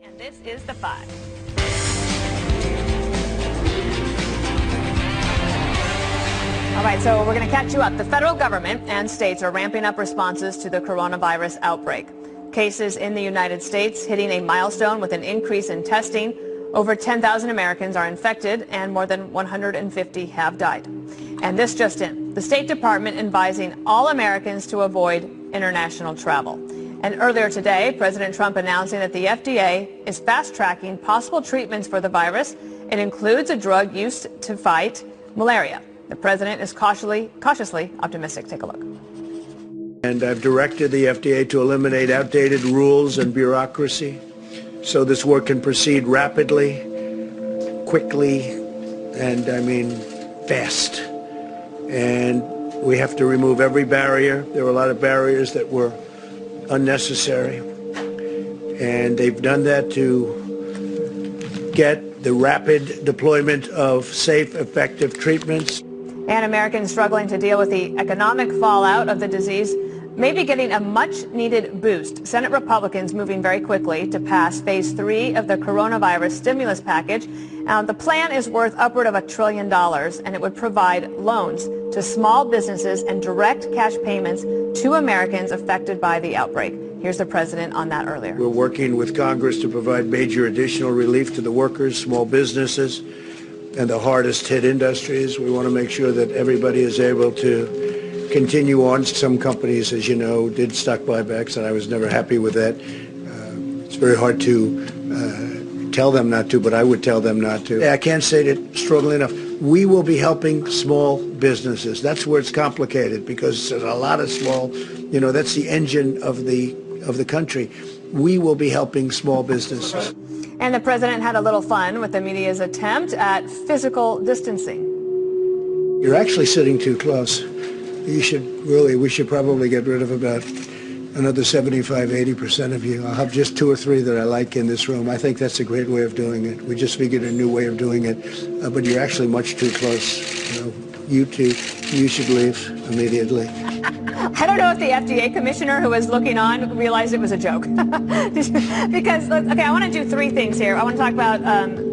And this is The Five. All right, so we're going to catch you up. The federal government and states are ramping up responses to the coronavirus outbreak. Cases in the United States hitting a milestone with an increase in testing. Over 10,000 Americans are infected and more than 150 have died. And this just in, the State Department advising all Americans to avoid international travel. And earlier today, President Trump announcing that the FDA is fast-tracking possible treatments for the virus. It includes a drug used to fight malaria. The president is cautiously optimistic. Take a look. And I've directed the FDA to eliminate outdated rules and bureaucracy so this work can proceed rapidly, quickly, and fast. And we have to remove every barrier. There were a lot of barriers that were unnecessary. And they've done that to get the rapid deployment of safe, effective treatments. And Americans struggling to deal with the economic fallout of the disease may be getting a much-needed boost. Senate Republicans moving very quickly to pass Phase 3 of the coronavirus stimulus package. The plan is worth upward of $1 trillion, and it would provide loans to small businesses and direct cash payments to Americans affected by the outbreak. Here's the president on that earlier. We're working with Congress to provide major additional relief to the workers, small businesses, and the hardest hit industries. We want to make sure that everybody is able to continue on. Some companies, as you know, did stock buybacks, and I was never happy with that. It's very hard to tell them not to, but I would tell them not to. I can't say it strongly enough. We will be helping small businesses. That's where it's complicated, because there's a lot of small, that's the engine of the country. We will be helping small businesses. And the president had a little fun with the media's attempt at physical distancing. You're actually sitting too close. We should probably get rid of about another 75, 80% of you. I'll have just 2 or 3 that I like in this room. I think that's a great way of doing it. We just figured a new way of doing it. But you're actually much too close. You two, you should leave immediately. I don't know if the FDA commissioner who was looking on realized it was a joke. Because, okay, I want to do 3 things here. I want to talk about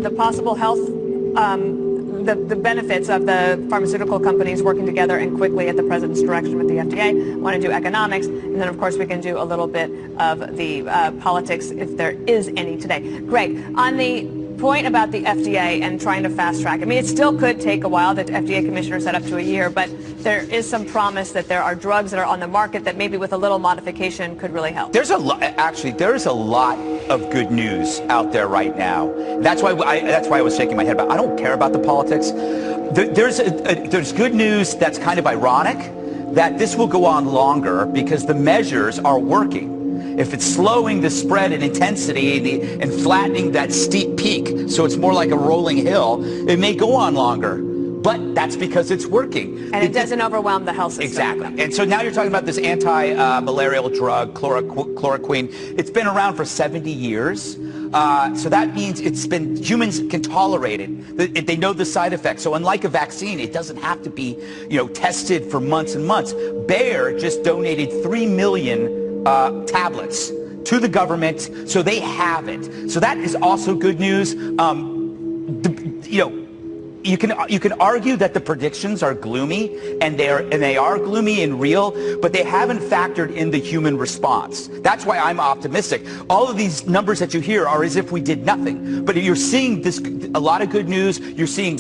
the possible health, the benefits of the pharmaceutical companies working together and quickly at the president's direction with the FDA. I want to do economics. And then, of course, we can do a little bit of the politics, if there is any today. Greg, on the point about the FDA and trying to fast track. It still could take a while. The FDA commissioner said up to a year, but there is some promise that there are drugs that are on the market that maybe with a little modification could really help. There's a lot of good news out there right now. That's why I was shaking my head about. I don't care about the politics. There's good news that's kind of ironic, that this will go on longer because the measures are working. If it's slowing the spread and intensity and flattening that steep peak, so it's more like a rolling hill, it may go on longer. But that's because it's working. And it doesn't overwhelm the health system. Exactly. And so now you're talking about this anti-malarial drug, chloroquine. It's been around for 70 years. So that means humans can tolerate it. They know the side effects. So unlike a vaccine, it doesn't have to be, tested for months and months. Bayer just donated 3 million tablets to the government, so they have it. So that is also good news. You can argue that the predictions are gloomy, and they are gloomy and real, but they haven't factored in the human response. That's why I'm optimistic. All of these numbers that you hear are as if we did nothing, but you're seeing a lot of good news. You're seeing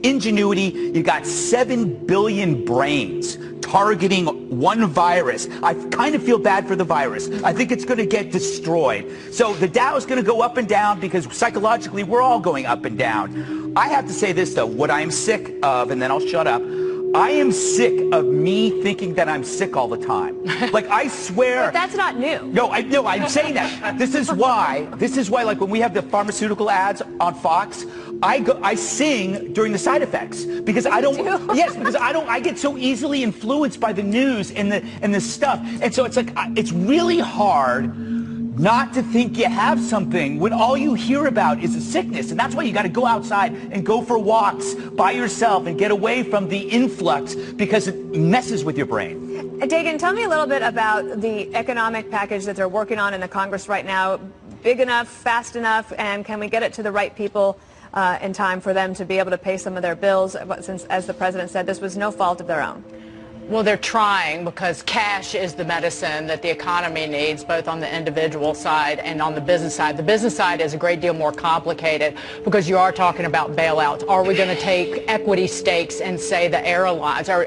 ingenuity. You got 7 billion brains targeting one virus. I kind of feel bad for the virus. I think it's going to get destroyed. So the Dow is going to go up and down because psychologically we're all going up and down. I have to say this, though. What I'm sick of, and then I'll shut up, I am sick of me thinking that I'm sick all the time. Like, I swear. But that's not new. No, I'm saying that. This is why, like, when we have the pharmaceutical ads on Fox, I sing during the side effects because I don't. Yes, because I get so easily influenced by the news and the stuff, and so it's like it's really hard not to think you have something when all you hear about is a sickness. And that's why you got to go outside and go for walks by yourself and get away from the influx, because it messes with your brain. Dagen, tell me a little bit about the economic package that they're working on in the Congress right now. Big enough, fast enough, and can we get it to the right people in time for them to be able to pay some of their bills, since, as the president said, this was no fault of their own? Well, they're trying, because cash is the medicine that the economy needs, both on the individual side and on the business side. The business side is a great deal more complicated, because you are talking about bailouts. Are we going to take equity stakes and say the airlines, are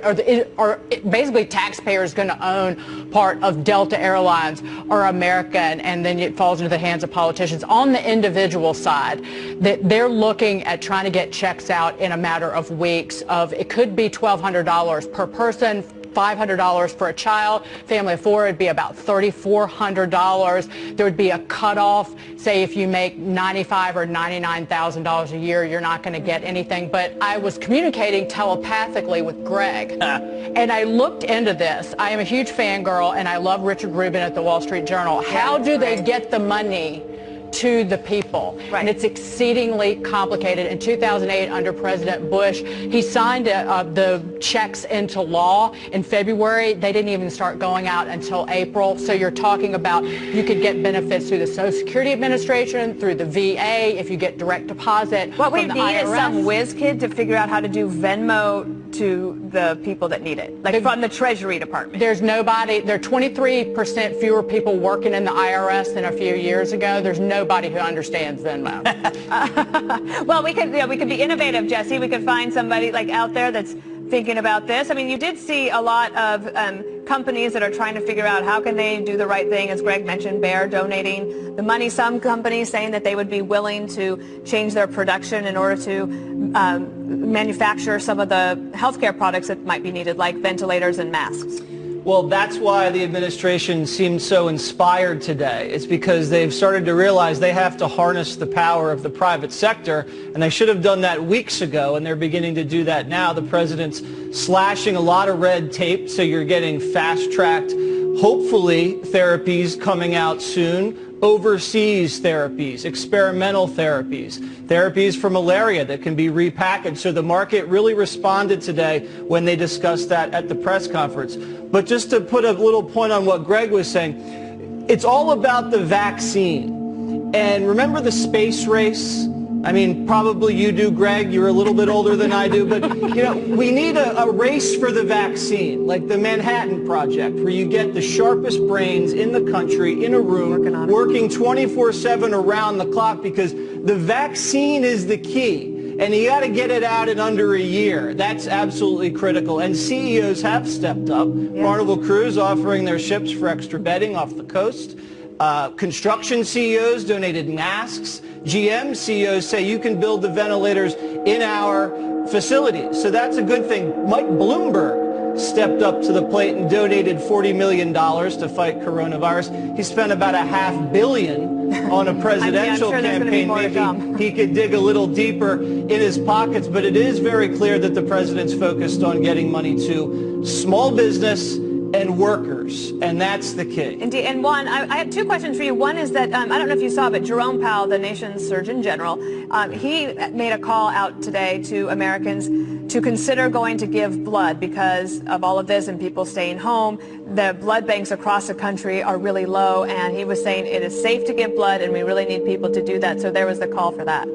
basically taxpayers going to own part of Delta Airlines or American, and then it falls into the hands of politicians? On the individual side, that they're looking at trying to get checks out in a matter of weeks. It could be $1,200 per person, $500 for a child. Family of four, it'd be about $3,400. There would be a cutoff. Say if you make $95,000 or $99,000 a year, you're not going to get anything. But I was communicating telepathically with Greg, and I looked into this. I am a huge fangirl, and I love Richard Rubin at the Wall Street Journal. How do they get the money to the people? Right. And it's exceedingly complicated. In 2008, under President Bush, he signed the checks into law in February. They didn't even start going out until April. So you're talking about, you could get benefits through the Social Security Administration, through the VA, if you get direct deposit. What we from the need is IRS. some whiz kid to figure out how to do Venmo to the people that need it, like from the Treasury Department. There's nobody. There are 23% fewer people working in the IRS than a few years ago. There's nobody who understands Venmo. Well, we could be innovative, Jesse. We could find somebody like out there that's thinking about this. I mean, you did see a lot of companies that are trying to figure out how can they do the right thing, as Greg mentioned, Bayer donating the money. Some companies saying that they would be willing to change their production in order to manufacture some of the healthcare products that might be needed, like ventilators and masks. Well, that's why the administration seems so inspired today. It's because they've started to realize they have to harness the power of the private sector, and they should have done that weeks ago, and they're beginning to do that now. The president's slashing a lot of red tape, so you're getting fast-tracked, hopefully, therapies coming out soon. Overseas therapies, experimental therapies, therapies for malaria that can be repackaged. So the market really responded today when they discussed that at the press conference. But just to put a little point on what Greg was saying, it's all about the vaccine. And remember the space race? I mean, probably you do, Greg. You're a little bit older than I do. But, you know, we need a race for the vaccine, like the Manhattan Project, where you get the sharpest brains in the country in a room working 24/7 around the clock, because the vaccine is the key. And you got to get it out in under a year. That's absolutely critical. And CEOs have stepped up. Yeah. Carnival Cruise offering their ships for extra bedding off the coast. Construction CEOs donated masks. GM CEOs say you can build the ventilators in our facilities. So that's a good thing. Mike Bloomberg stepped up to the plate and donated $40 million to fight coronavirus. He spent about $500 million on a presidential campaign. Maybe he could dig a little deeper in his pockets, but it is very clear that the president's focused on getting money to small business and workers, and that's the key. Indeed. And Juan, I have two questions for you. One is that, I don't know if you saw, but Jerome Powell, the nation's Surgeon General, he made a call out today to Americans to consider going to give blood because of all of this and people staying home. The blood banks across the country are really low, and he was saying it is safe to give blood, and we really need people to do that. So there was the call for that.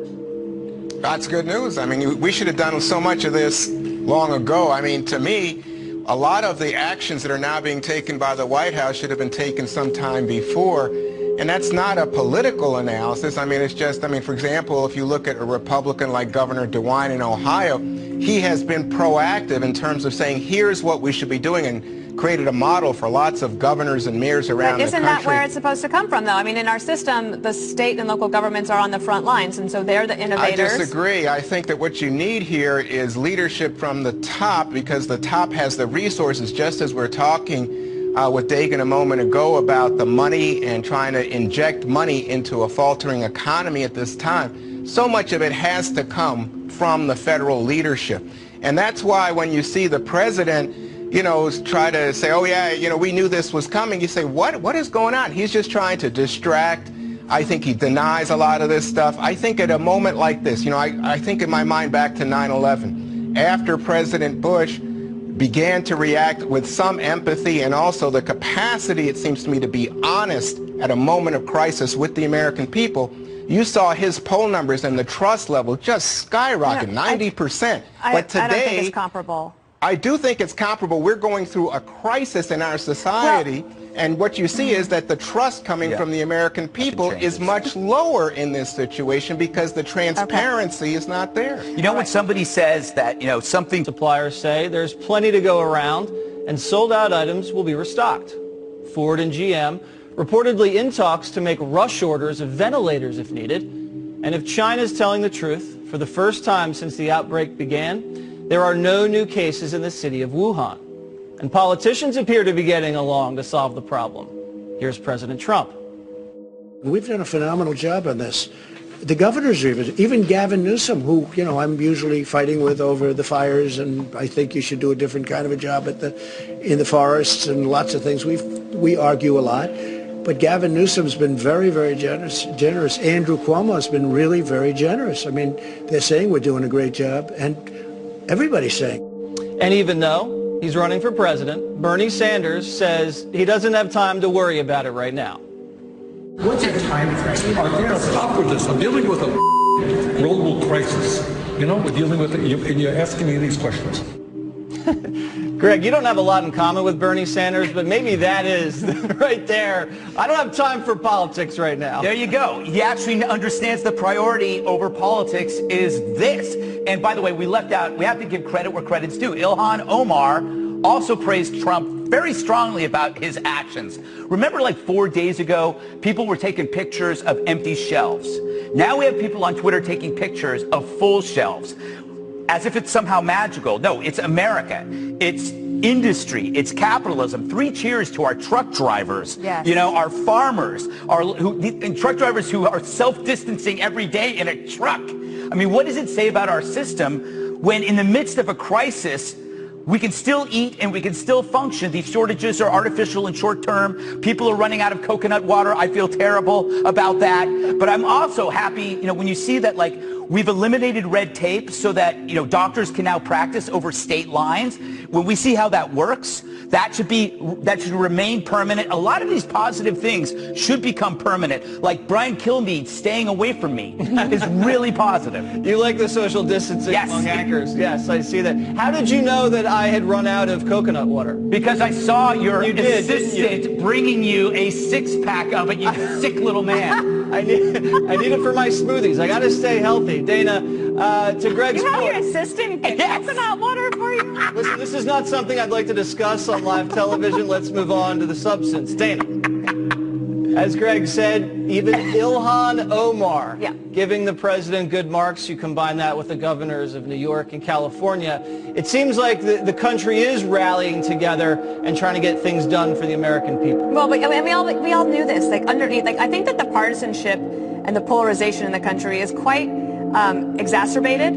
That's good news. I mean, we should have done so much of this long ago. I mean, to me, a lot of the actions that are now being taken by the White House should have been taken some time before. And that's not a political analysis. I mean, it's just, I mean, for example, if you look at a Republican like Governor DeWine in Ohio, he has been proactive in terms of saying, here's what we should be doing, and created a model for lots of governors and mayors around the country. Isn't that where it's supposed to come from, though? I mean, in our system, the state and local governments are on the front lines, and so they're the innovators. I disagree. I think that what you need here is leadership from the top, because the top has the resources, just as we're talking with Dagen a moment ago about the money and trying to inject money into a faltering economy at this time. So much of it has to come from the federal leadership. And that's why when you see the president try to say, oh yeah, we knew this was coming. You say, what is going on? He's just trying to distract. I think he denies a lot of this stuff. I think at a moment like this, I think in my mind back to 9/11. After President Bush began to react with some empathy and also the capacity, it seems to me, to be honest at a moment of crisis with the American people, you saw his poll numbers and the trust level just skyrocket, 90%. But today, I don't think it's comparable. I do think it's comparable. We're going through a crisis in our society, and what you see is that the trust coming from the American people is much lower in this situation because the transparency is not there. When somebody says that, something... Suppliers say there's plenty to go around, and sold-out items will be restocked. Ford and GM reportedly in talks to make rush orders of ventilators if needed. And if China's telling the truth, for the first time since the outbreak began, there are no new cases in the city of Wuhan. And politicians appear to be getting along to solve the problem. Here's President Trump. We've done a phenomenal job on this. The governors, even Gavin Newsom, who, I'm usually fighting with over the fires, and I think you should do a different kind of a job in the forests and lots of things. We argue a lot. But Gavin Newsom's been very, very generous. Andrew Cuomo has been really very generous. I mean, they're saying we're doing a great job, and everybody's saying. And even though he's running for president, Bernie Sanders says he doesn't have time to worry about it right now. What's your time frame? I can't stop with this. I'm dealing with a global crisis. We're dealing with it, and you're asking me these questions. Greg, you don't have a lot in common with Bernie Sanders, but maybe that is right there. I don't have time for politics right now. There you go. He actually understands the priority over politics is this. And by the way, we have to give credit where credit's due. Ilhan Omar also praised Trump very strongly about his actions. Remember, like 4 days ago, people were taking pictures of empty shelves. Now we have people on Twitter taking pictures of full shelves, as if it's somehow magical. No, it's America. It's industry. It's capitalism. 3 cheers to our truck drivers. Yes. Our farmers, and truck drivers who are self-distancing every day in a truck. I mean, what does it say about our system when in the midst of a crisis, we can still eat and we can still function? These shortages are artificial and short-term. People are running out of coconut water. I feel terrible about that. But I'm also happy, when you see that, we've eliminated red tape so that, doctors can now practice over state lines. When we see how that works, that should remain permanent. A lot of these positive things should become permanent. Like Brian Kilmeade staying away from me is really positive. You like the social distancing among anchors. Yes, I see that. How did you know that I had run out of coconut water? Because I saw your assistant bringing you a 6-pack of it, you sick little man. I need it for my smoothies. I got to stay healthy. Dana, to Greg's point. You have your assistant get coconut water for you? Listen, this is not something I'd like to discuss on live television. Let's move on to the substance. Dana, as Greg said, even Ilhan Omar giving the president good marks. You combine that with the governors of New York and California. It seems like the country is rallying together and trying to get things done for the American people. Well, we all knew this. Underneath, I think that the partisanship and the polarization in the country is quite exacerbated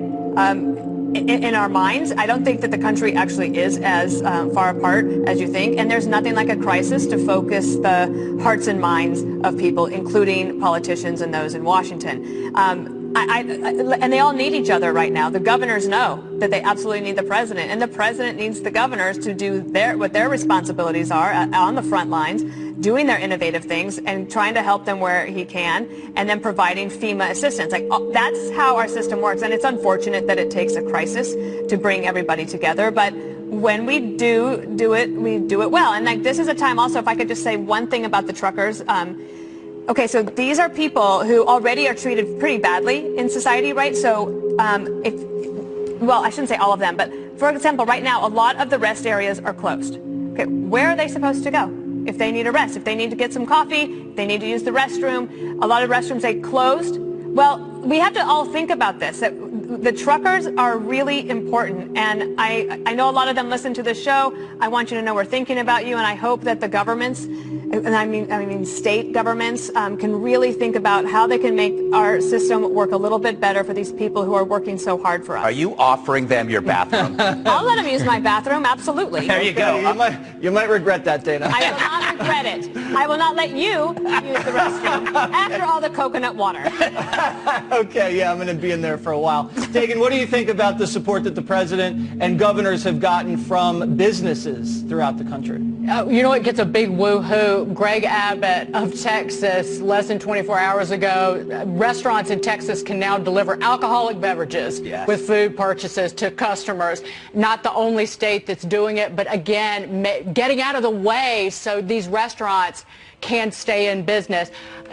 in our minds. I don't think that the country actually is as far apart as you think, and there's nothing like a crisis to focus the hearts and minds of people, including politicians and those in Washington. And they all need each other right now. The governors know that they absolutely need the president, and the president needs the governors to do what their responsibilities are on the front lines, doing their innovative things and trying to help them where he can, and then providing FEMA assistance. That's how our system works, and it's unfortunate that it takes a crisis to bring everybody together, but when we do it, we do it well. And this is a time also, if I could just say one thing about the truckers. Okay, so these are people who already are treated pretty badly in society, right? So I shouldn't say all of them, but for example, right now, a lot of the rest areas are closed. Okay, where are they supposed to go? If they need a rest, if they need to get some coffee, if they need to use the restroom, a lot of restrooms say closed. Well, we have to all think about this. That the truckers are really important, and I know a lot of them listen to this show. I want you to know we're thinking about you, and I hope that the governments and I mean state governments can really think about how they can make our system work a little bit better for these people who are working so hard for us. Are you offering them your bathroom? I'll let them use my bathroom, absolutely. There you go. You might regret that, Dana. I will not regret it. I will not let you use the restroom after all the coconut water. Okay, yeah, I'm going to be in there for a while. Dagan, what do you think about the support that the president and governors have gotten from businesses throughout the country? You know what gets a big woo-hoo? Greg Abbott of Texas, less than 24 hours ago, restaurants in Texas can now deliver alcoholic beverages with food purchases to customers. Not the only state that's doing it, but again, getting out of the way so these restaurants can stay in business.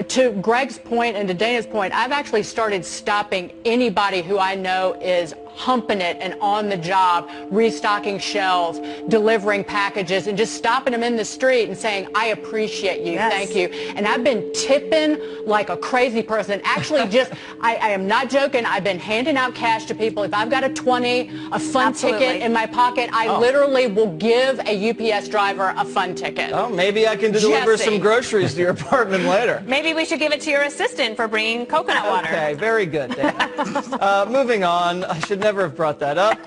To Greg's point and to Dana's point, I've actually started stopping anybody who I know is humping it and on the job, restocking shelves, delivering packages, and just stopping them in the street and saying, I appreciate you, thank you. And I've been tipping like a crazy person. Actually, I am not joking, I've been handing out cash to people. If I've got a 20, a fun ticket in my pocket, I literally will give a UPS driver a fun ticket. Oh, maybe I can deliver some groceries to your apartment later. Maybe we should give it to your assistant for bringing coconut water. Okay, very good, Dana. Moving on, I should never have brought that up.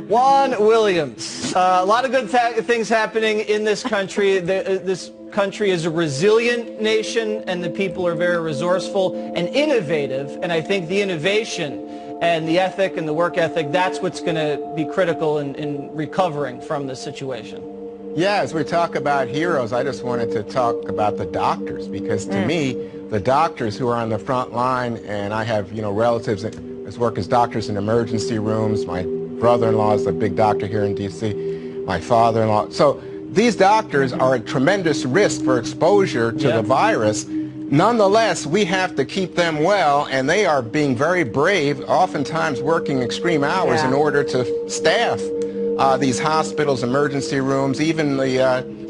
Juan Williams. A lot of good things happening in this country. This country is a resilient nation, and the people are very resourceful and innovative. And I think the innovation and the ethic and the work ethic, that's what's going to be critical in recovering from this situation. Yeah, as we talk about heroes, I just wanted to talk about the doctors, because to me, the doctors who are on the front line, and I have, relatives that work as doctors in emergency rooms. My brother-in-law is a big doctor here in D.C., my father-in-law. So these doctors are at tremendous risk for exposure to the virus. Nonetheless, we have to keep them well, and they are being very brave, oftentimes working extreme hours in order to staff these hospitals, emergency rooms, even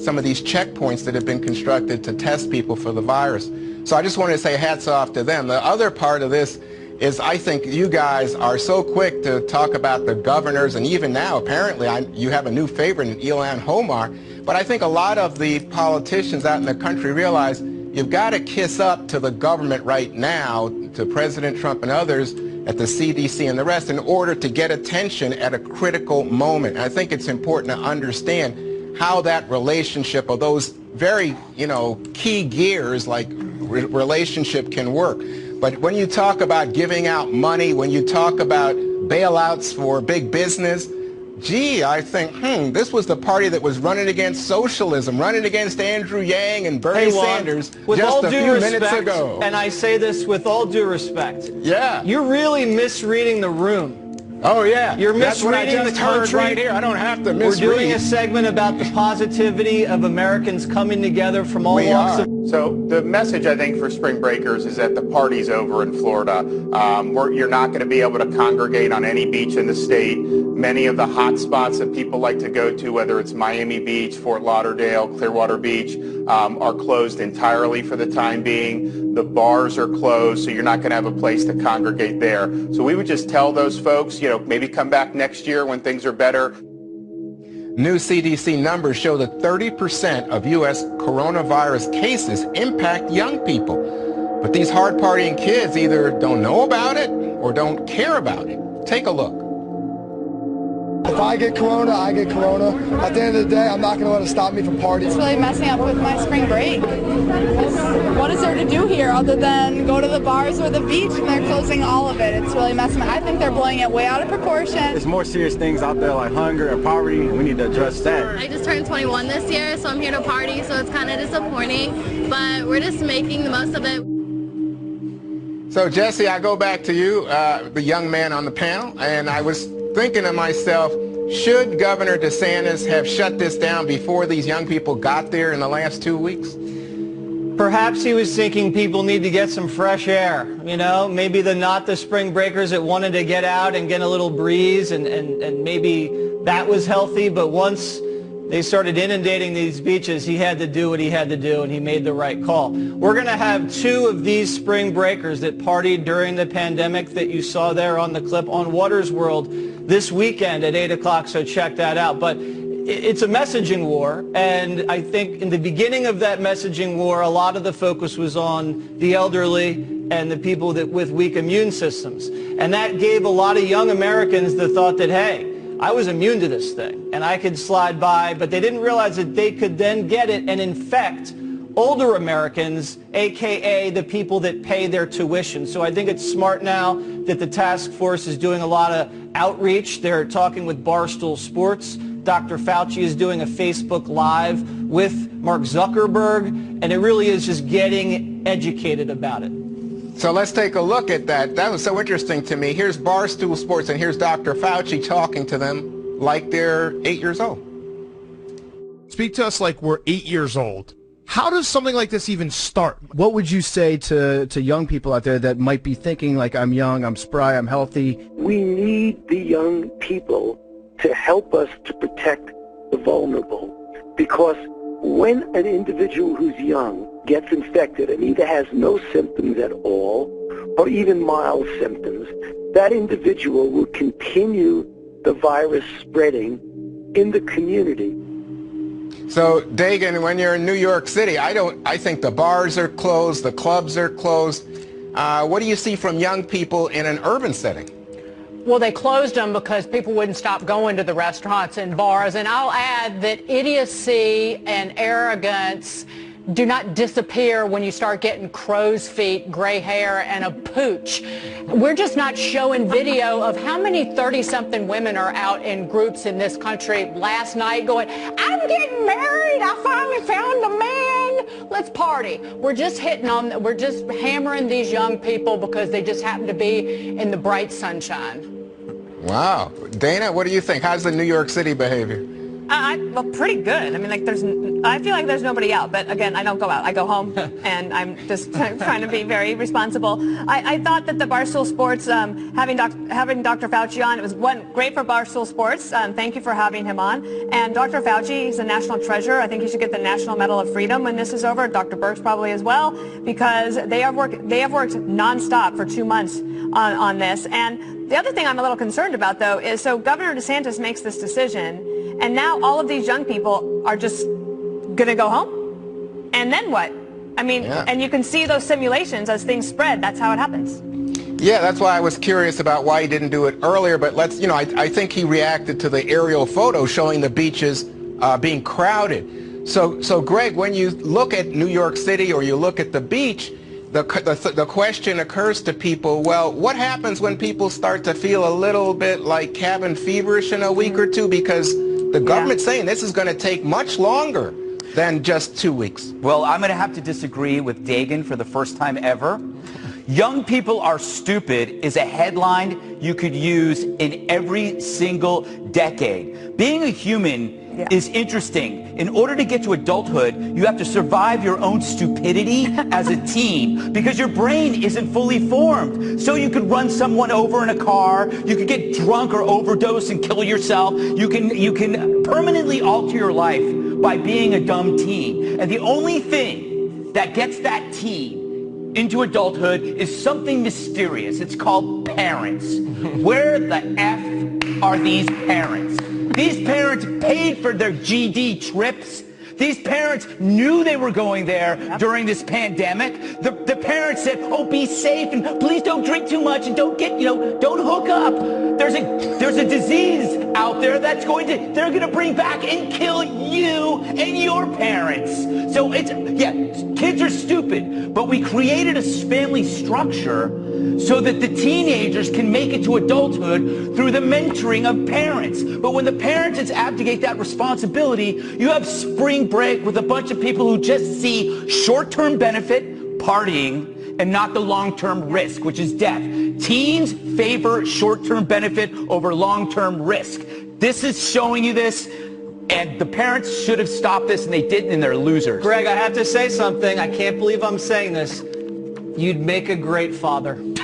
some of these checkpoints that have been constructed to test people for the virus. So I just wanted to say hats off to them. The other part of this is I think you guys are so quick to talk about the governors, and even now apparently you have a new favorite in Ilhan Omar, but I think a lot of the politicians out in the country realize you've got to kiss up to the government right now, to President Trump and others at the CDC and the rest, in order to get attention at a critical moment. And I think it's important to understand how that relationship of those very, key gears like relationship can work. But when you talk about giving out money, when you talk about bailouts for big business, gee, I think, this was the party that was running against socialism, running against Andrew Yang and Bernie Sanders just a few minutes ago. And I say this with all due respect. Yeah. You're really misreading the room. Oh, yeah. You're misreading the country. Right here. I don't have to misread. We're doing a segment about the positivity of Americans coming together from all walks of... So the message, I think, for spring breakers is that the party's over in Florida. You're not going to be able to congregate on any beach in the state. Many of the hot spots that people like to go to, whether it's Miami Beach, Fort Lauderdale, Clearwater Beach, are closed entirely for the time being. The bars are closed, so you're not going to have a place to congregate there. So we would just tell those folks, maybe come back next year when things are better. New CDC numbers show that 30% of U.S. coronavirus cases impact young people. But these hard-partying kids either don't know about it or don't care about it. Take a look. If I get corona, I get corona. At the end of the day, I'm not going to let it stop me from partying. It's really messing up with my spring break. What is there to do here other than go to the bars or the beach, and they're closing all of it? It's really messing up. I think they're blowing it way out of proportion. There's more serious things out there like hunger and poverty, and we need to address that. I just turned 21 this year, so I'm here to party, so it's kind of disappointing, but we're just making the most of it. So, Jesse, I go back to you, the young man on the panel, and I was thinking to myself, should Governor DeSantis have shut this down before these young people got there in the last 2 weeks? Perhaps he was thinking people need to get some fresh air, maybe not the spring breakers that wanted to get out and get a little breeze, and maybe that was healthy, but once they started inundating these beaches, he had to do what he had to do, and he made the right call. We're going to have 2 of these spring breakers that partied during the pandemic that you saw there on the clip on Waters World this weekend at 8 o'clock, so check that out. But it's a messaging war, and I think in the beginning of that messaging war, a lot of the focus was on the elderly and the people with weak immune systems. And that gave a lot of young Americans the thought that, hey, I was immune to this thing, and I could slide by, but they didn't realize that they could then get it and infect older Americans, a.k.a. the people that pay their tuition. So I think it's smart now that the task force is doing a lot of outreach. They're talking with Barstool Sports. Dr. Fauci is doing a Facebook Live with Mark Zuckerberg, and it really is just getting educated about it. So let's take a look at that. That was so interesting to me. Here's Barstool Sports, and here's Dr. Fauci talking to them like they're 8 years old. Speak to us like we're 8 years old. How does something like this even start? What would you say to young people out there that might be thinking like, I'm young, I'm spry, I'm healthy? We need the young people to help us to protect the vulnerable, because when an individual who's young gets infected and either has no symptoms at all or even mild symptoms, that individual will continue the virus spreading in the community. So, Dagan, when you're in New York City, I think the bars are closed, the clubs are closed. What do you see from young people in an urban setting? Well, they closed them because people wouldn't stop going to the restaurants and bars. And I'll add that idiocy and arrogance do not disappear when you start getting crow's feet, gray hair, and a pooch. We're just not showing video of how many 30-something women are out in groups in this country last night going, I'm getting married, I finally found a man, let's party. We're just we're just hammering these young people because they just happen to be in the bright sunshine. Wow. Dana, what do you think? How's the New York City behavior? Well, pretty good. I mean, I feel like there's nobody out, but again, I don't go out. I go home, and I'm just trying to be very responsible. I thought that the Barstool Sports, having Dr. Fauci on, it was great for Barstool Sports. Thank you for having him on. And Dr. Fauci, he's a national treasure. I think he should get the National Medal of Freedom when this is over. Dr. Birx probably as well, because they have worked nonstop for 2 months on this. And the other thing I'm a little concerned about, though, is so Governor DeSantis makes this decision, and now all of these young people are just going to go home? And then what? I mean, and you can see those simulations as things spread. That's how it happens. Yeah, that's why I was curious about why he didn't do it earlier. But I think he reacted to the aerial photo showing the beaches being crowded. So Greg, when you look at New York City or you look at the beach, the question occurs to people, well, what happens when people start to feel a little bit like cabin feverish in a week or two? Because the government's saying this is going to take much longer than just 2 weeks. Well, I'm going to have to disagree with Dagan for the first time ever. Young people are stupid is a headline you could use in every single decade. Being a human is interesting. In order to get to adulthood, you have to survive your own stupidity as a teen because your brain isn't fully formed. So you could run someone over in a car, you could get drunk or overdose and kill yourself. You can permanently alter your life by being a dumb teen. And the only thing that gets that teen into adulthood is something mysterious. It's called parents. Where the F are these parents? These parents paid for their GD trips. These parents knew they were going there during this pandemic. The parents said, oh, be safe and please don't drink too much and don't get, don't hook up. There's a disease out there they're going to bring back and kill you and your parents. So kids are stupid, but we created a family structure so that the teenagers can make it to adulthood through the mentoring of parents. But when the parents abdicate that responsibility, you have spring break with a bunch of people who just see short-term benefit, partying, and not the long-term risk, which is death. Teens favor short-term benefit over long-term risk. This is showing you this, and the parents should have stopped this, and they didn't, and they're losers. Greg, I have to say something. I can't believe I'm saying this. You'd make a great father. He would.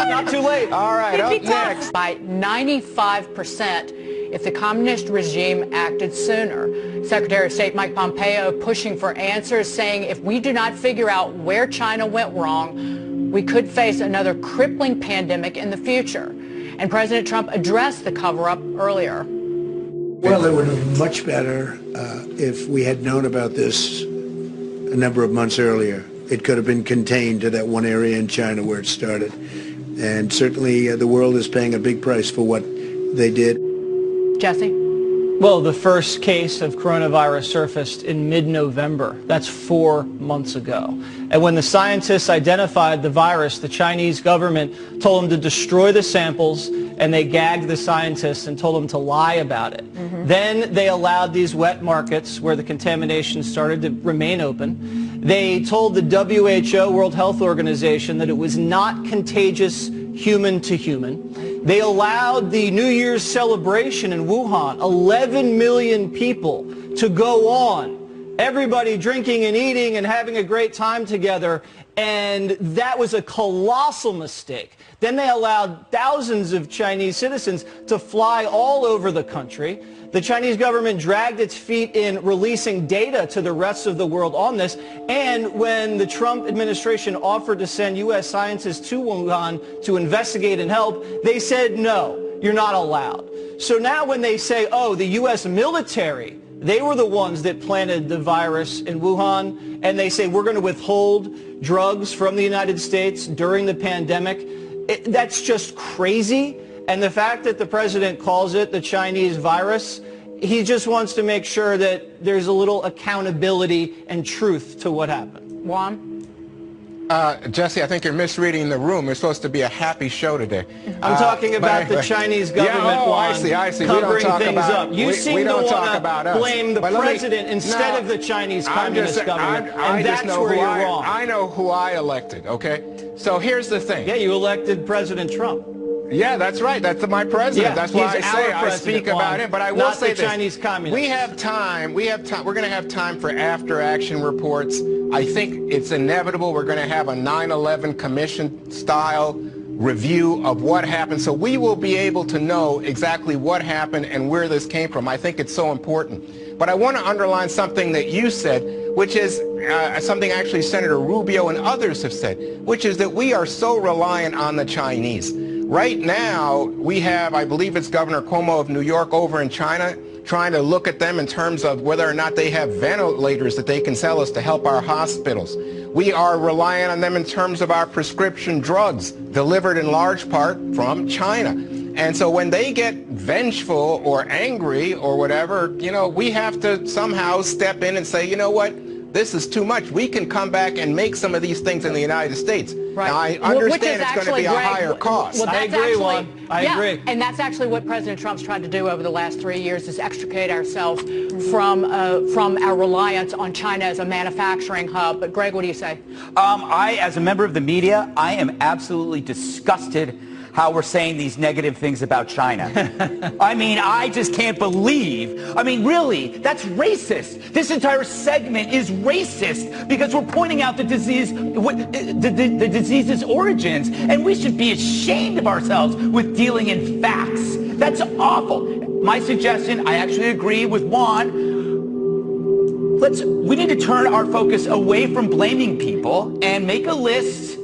Not too late. All right, up next. By 95% if the communist regime acted sooner. Secretary of State Mike Pompeo pushing for answers, saying if we do not figure out where China went wrong, we could face another crippling pandemic in the future. And President Trump addressed the cover-up earlier. Well, it would have been much better if we had known about this a number of months earlier. It could have been contained to that one area in China where it started. And certainly the world is paying a big price for what they did. Jesse? Well, the first case of coronavirus surfaced in mid-November. That's 4 months ago. And when the scientists identified the virus, the Chinese government told them to destroy the samples, and they gagged the scientists and told them to lie about it. Then they allowed these wet markets where the contamination started to remain open. They told the WHO, World Health Organization, that it was not contagious human to human. They allowed the New Year's celebration in Wuhan, 11 million people, to go on. Everybody drinking and eating and having a great time together, and that was a colossal mistake. Then they allowed thousands of Chinese citizens to fly all over the country. The Chinese government dragged its feet in releasing data to the rest of the world on this, and when the Trump administration offered to send U.S. scientists to Wuhan to investigate and help, they said, no, you're not allowed. So now when they say, oh, the U.S. military, they were the ones that planted the virus in Wuhan, and they say we're going to withhold drugs from the United States during the pandemic. That's just crazy. And the fact that the president calls it the Chinese virus, he just wants to make sure that there's a little accountability and truth to what happened. Juan? Jesse, I think you're misreading the room. It's supposed to be a happy show today. I'm talking about the Chinese government. Yeah, oh, I see. Covering things up. You we seem to don't want talk about to us. blame the But president instead of the Chinese Communist government, and that's where you're wrong. I know who I elected, okay? So here's the thing. Yeah, you elected President Trump. Yeah, that's right. That's my president. Yeah, that's why he's I say our I speak president, about Juan, him. But I will not say the this. Chinese communists. We have time. We're going to have time for after-action reports. I think it's inevitable. We're going to have a 9/11 commission-style review of what happened. So we will be able to know exactly what happened and where this came from. I think it's so important. But I want to underline something that you said, which is something actually Senator Rubio and others have said, which is that we are so reliant on the Chinese. Right now, we have, I believe it's Governor Cuomo of New York over in China, trying to look at them in terms of whether or not they have ventilators that they can sell us to help our hospitals. We are reliant on them in terms of our prescription drugs, delivered in large part from China. And so when they get vengeful or angry or whatever, you know, we have to somehow step in and say, you know what? This is too much. We can come back and make some of these things in the United States. Right. Now, I understand it's going to be a higher cost. Well, I agree, Juan. I agree. And that's actually what President Trump's tried to do over the last 3 years, is extricate ourselves from our reliance on China as a manufacturing hub. But Greg, what do you say? As a member of the media, I am absolutely disgusted how we're saying these negative things about China. I mean, I just can't believe. I mean, really, that's racist. This entire segment is racist because we're pointing out the disease, the disease's origins, and we should be ashamed of ourselves with dealing in facts. That's awful. My suggestion, I actually agree with Juan. We need to turn our focus away from blaming people and make a list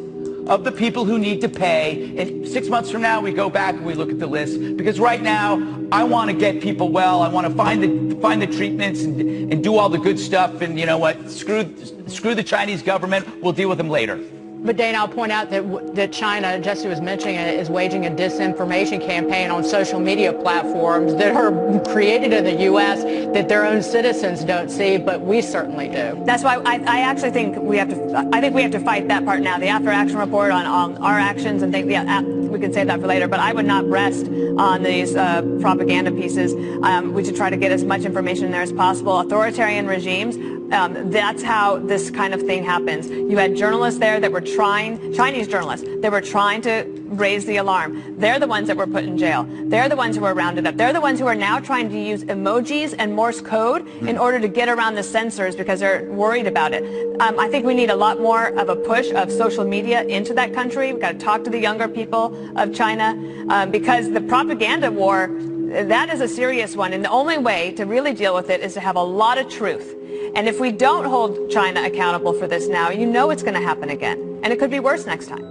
of the people who need to pay. And 6 months from now, we go back and we look at the list. Because right now, I want to get people well. I want to find the treatments and do all the good stuff. And you know what? Screw the Chinese government. We'll deal with them later. But Dana, I'll point out that China, Jesse was mentioning it, is waging a disinformation campaign on social media platforms that are created in the U.S. that their own citizens don't see, but we certainly do. That's why I actually think we have to fight that part now. The after-action report on our actions and things. Yeah, we can save that for later. But I would not rest on these propaganda pieces. We should try to get as much information in there as possible. Authoritarian regimes. That's how this kind of thing happens. You had journalists there that were Chinese journalists, that were trying to raise the alarm. They're the ones that were put in jail. They're the ones who were rounded up. They're the ones who are now trying to use emojis and Morse code in order to get around the censors because they're worried about it. I think we need a lot more of a push of social media into that country. We've got to talk to the younger people of China because the propaganda war, that is a serious one. And the only way to really deal with it is to have a lot of truth. And if we don't hold China accountable for this now, you know it's going to happen again. And it could be worse next time.